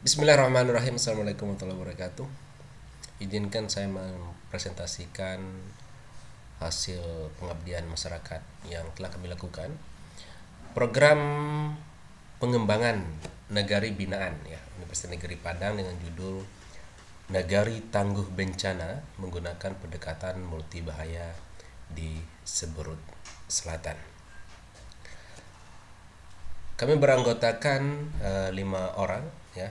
Bismillahirrahmanirrahim. Assalamualaikum warahmatullahi wabarakatuh. Izinkan saya mempresentasikan hasil pengabdian masyarakat yang telah kami lakukan. Program pengembangan Negari Binaan ya, Universitas Negeri Padang dengan judul Negari Tangguh Bencana menggunakan pendekatan multi bahaya di Seberut Selatan. Kami beranggotakan 5 orang ya,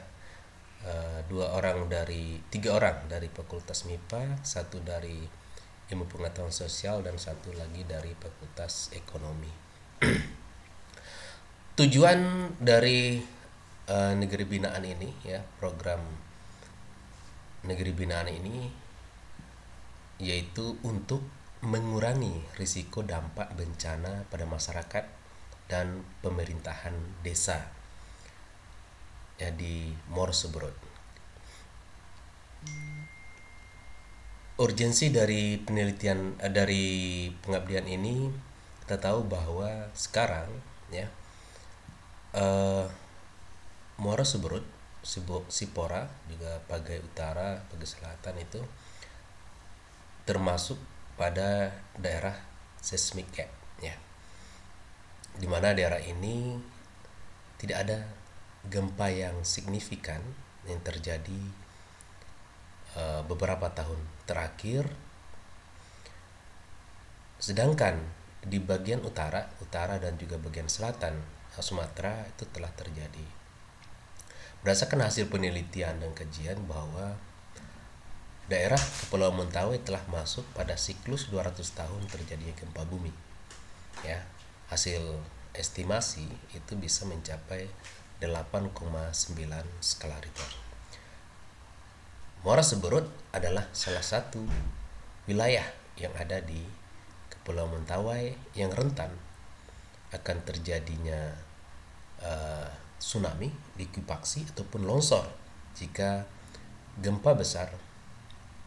tiga orang dari Fakultas MIPA, satu dari Ilmu Pengetahuan Sosial, dan satu lagi dari Fakultas Ekonomi. Tujuan dari negeri binaan ini ya, program negeri binaan ini yaitu untuk mengurangi risiko dampak bencana pada masyarakat dan pemerintahan desa ya di Moro Seberut. Urgensi dari penelitian dari pengabdian ini, kita tahu bahwa sekarang ya Muara Seberut, Sipora, juga Pagai Utara, Pagai Selatan itu termasuk pada daerah seismic gap ya, di mana daerah ini tidak ada gempa yang signifikan yang terjadi beberapa tahun terakhir. Sedangkan di bagian utara dan juga bagian selatan Sumatera itu telah terjadi. Berdasarkan hasil penelitian dan kajian bahwa daerah Kepulauan Mentawai telah masuk pada siklus 200 tahun terjadinya gempa bumi. Ya, hasil estimasi itu bisa mencapai 8,9 skala Richter. Muara Seberut adalah salah satu wilayah yang ada di Kepulauan Mentawai yang rentan akan terjadinya tsunami, likuifaksi ataupun longsor jika gempa besar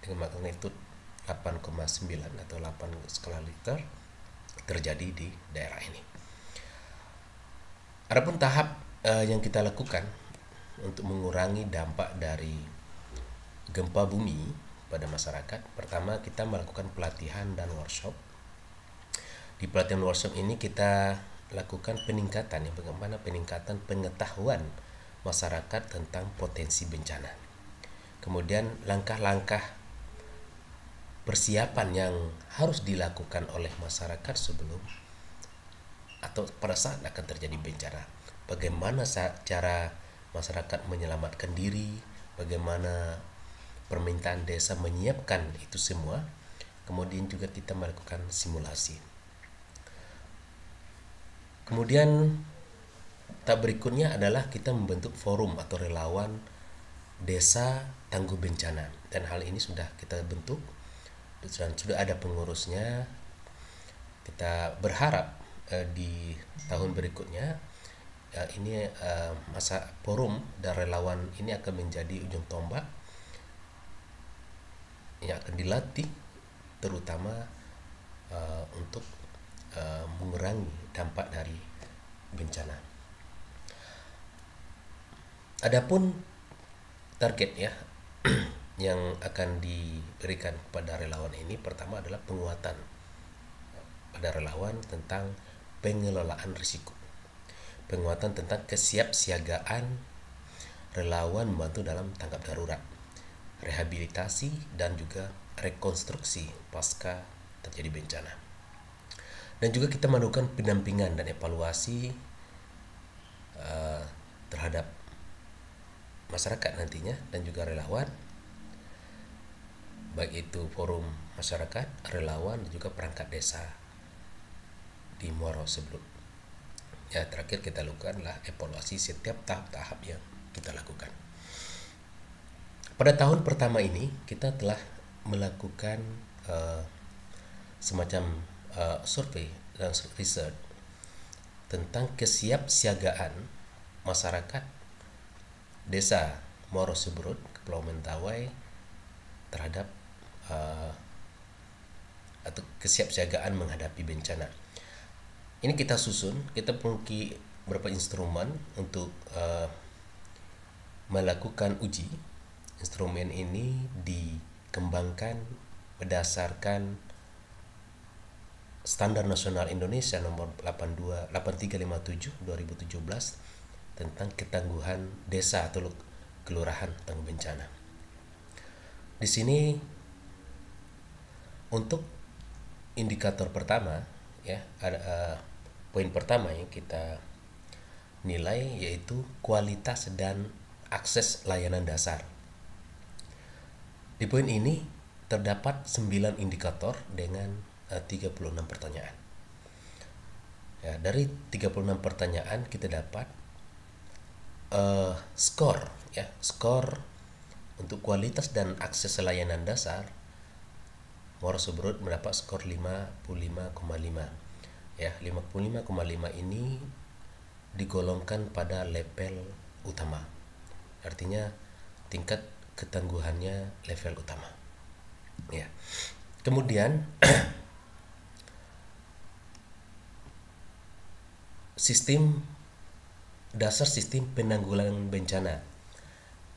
dengan magnitudo 8,9 atau 8 skala Richter terjadi di daerah ini. Adapun tahap yang kita lakukan untuk mengurangi dampak dari gempa bumi pada masyarakat, pertama kita melakukan pelatihan dan workshop. Di pelatihan workshop ini kita lakukan peningkatan bagaimana peningkatan pengetahuan masyarakat tentang potensi bencana. Kemudian langkah-langkah persiapan yang harus dilakukan oleh masyarakat sebelum atau pada saat akan terjadi bencana. Bagaimana cara masyarakat menyelamatkan diri, bagaimana permintaan desa menyiapkan itu semua. Kemudian juga kita melakukan simulasi. Kemudian tahap berikutnya adalah kita membentuk forum atau relawan desa tangguh bencana, dan hal ini sudah kita bentuk dan sudah ada pengurusnya. Kita berharap di tahun berikutnya ini masa forum dan relawan ini akan menjadi ujung tombak yang akan dilatih terutama untuk mengurangi dampak dari bencana. Adapun target ya yang akan diberikan kepada relawan ini, pertama adalah penguatan pada relawan tentang pengelolaan risiko, penguatan tentang kesiapsiagaan relawan membantu dalam tanggap darurat, rehabilitasi dan juga rekonstruksi pasca terjadi bencana. Dan juga kita melakukan pendampingan dan evaluasi terhadap masyarakat nantinya dan juga relawan, baik itu forum masyarakat, relawan, dan juga perangkat desa di Muaro Seberut. Ya, terakhir kita lakukanlah evaluasi setiap tahap-tahap yang kita lakukan. Pada tahun pertama ini kita telah melakukan semacam survei dan riset tentang kesiapsiagaan masyarakat desa Muaro Seberut, Kepulauan Mentawai terhadap atau kesiapsiagaan menghadapi bencana. Ini kita susun, kita memiliki beberapa instrumen untuk melakukan uji. Instrumen ini dikembangkan berdasarkan Standar Nasional Indonesia nomor 8357 2017 tentang ketangguhan desa atau kelurahan tangguh bencana. Di sini untuk indikator pertama ya, ada poin pertama yang kita nilai yaitu kualitas dan akses layanan dasar. Di poin ini terdapat 9 indikator dengan 36 pertanyaan. Ya, dari 36 pertanyaan kita dapat skor ya, skor untuk kualitas dan akses layanan dasar. Muara Seberut mendapat skor 55,5. Ya, 55,5 ini digolongkan pada level utama. Artinya tingkat ketangguhannya level utama. Ya. Kemudian dasar sistem penanggulangan bencana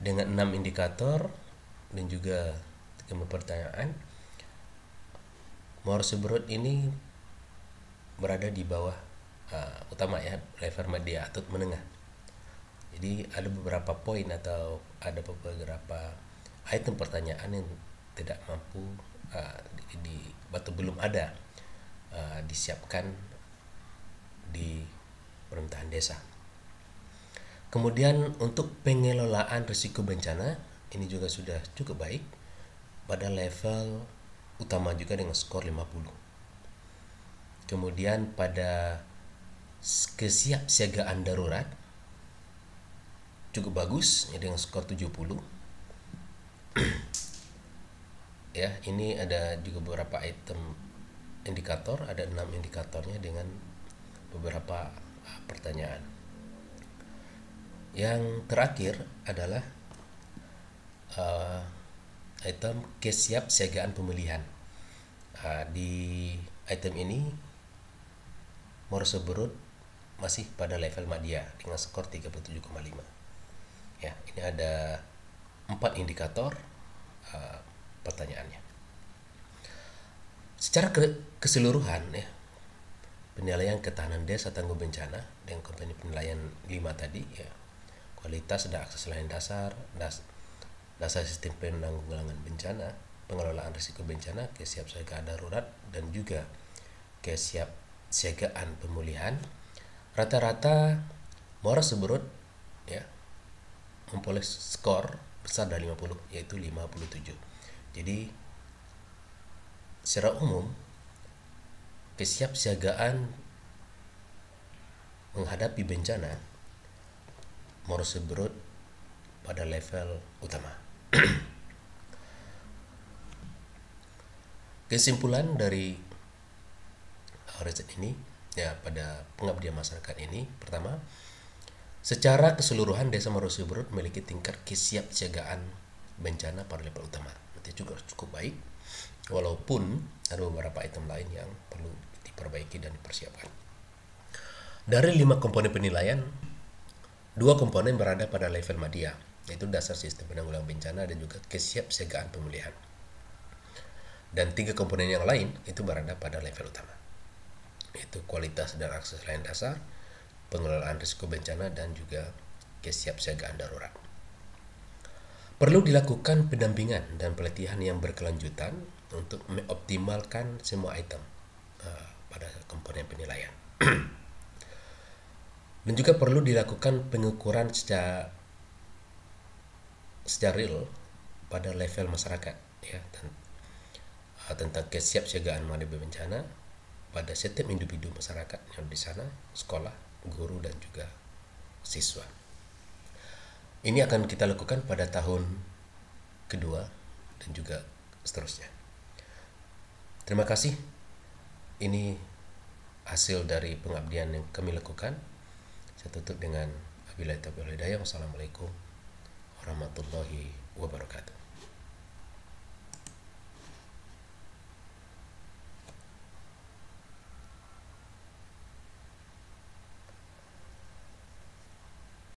dengan 6 indikator dan juga 3 pertanyaan. Muara Seberut ini berada di bawah utama ya, level media atau menengah. Jadi ada beberapa poin atau ada beberapa item pertanyaan yang tidak mampu atau belum ada disiapkan di pemerintahan desa. Kemudian untuk pengelolaan risiko bencana ini juga sudah cukup baik pada level utama juga dengan skor 50. Kemudian pada kesiapsiagaan darurat cukup bagus ya, dengan skor 70. Ya, ini ada juga beberapa item indikator, ada 6 indikatornya dengan beberapa pertanyaan. Yang terakhir adalah item kesiapsiagaan pemulihan. Di item ini Muara Seberut masih pada level media dengan skor 37,5. Ya, ini ada 4 indikator pertanyaannya. Secara keseluruhan ya, penilaian ketahanan desa tangguh bencana dengan komponen penilaian 5 tadi ya, kualitas dan akses layanan dasar, dasar sistem penanggulangan bencana, pengelolaan risiko bencana, kesiapsiagaan darurat, dan juga kesiapsiagaan pemulihan. Rata-rata Muara Seberut ya memperoleh skor besar dari 50 yaitu 57. Jadi secara umum kesiapsiagaan menghadapi bencana Muara Seberut pada level utama. Kesimpulan dari riset ini ya, pada pengabdian masyarakat ini, pertama, secara keseluruhan desa Muara Seberut memiliki tingkat kesiapsiagaan bencana pada level utama. Itu juga cukup baik, walaupun ada beberapa item lain yang perlu diperbaiki dan dipersiapkan. Dari 5 komponen penilaian, 2 komponen berada pada level media, yaitu dasar sistem penanggulangan bencana dan juga kesiapsiagaan pemulihan. Dan 3 komponen yang lain itu berada pada level utama, yaitu kualitas dan akses layanan dasar, pengelolaan risiko bencana, dan juga kesiapsiagaan darurat. Perlu dilakukan pendampingan dan pelatihan yang berkelanjutan untuk mengoptimalkan semua item pada komponen penilaian. Dan juga perlu dilakukan pengukuran secara real pada level masyarakat ya, tentang kesiapsiagaan menghadapi bencana pada setiap individu masyarakat yang di sana, sekolah, guru, dan juga siswa. Ini akan kita lakukan pada tahun kedua dan juga seterusnya. Terima kasih. Ini hasil dari pengabdian yang kami lakukan. Saya tutup dengan wabillahi taufiq wal hidayah. Wassalamualaikum warahmatullahi wabarakatuh.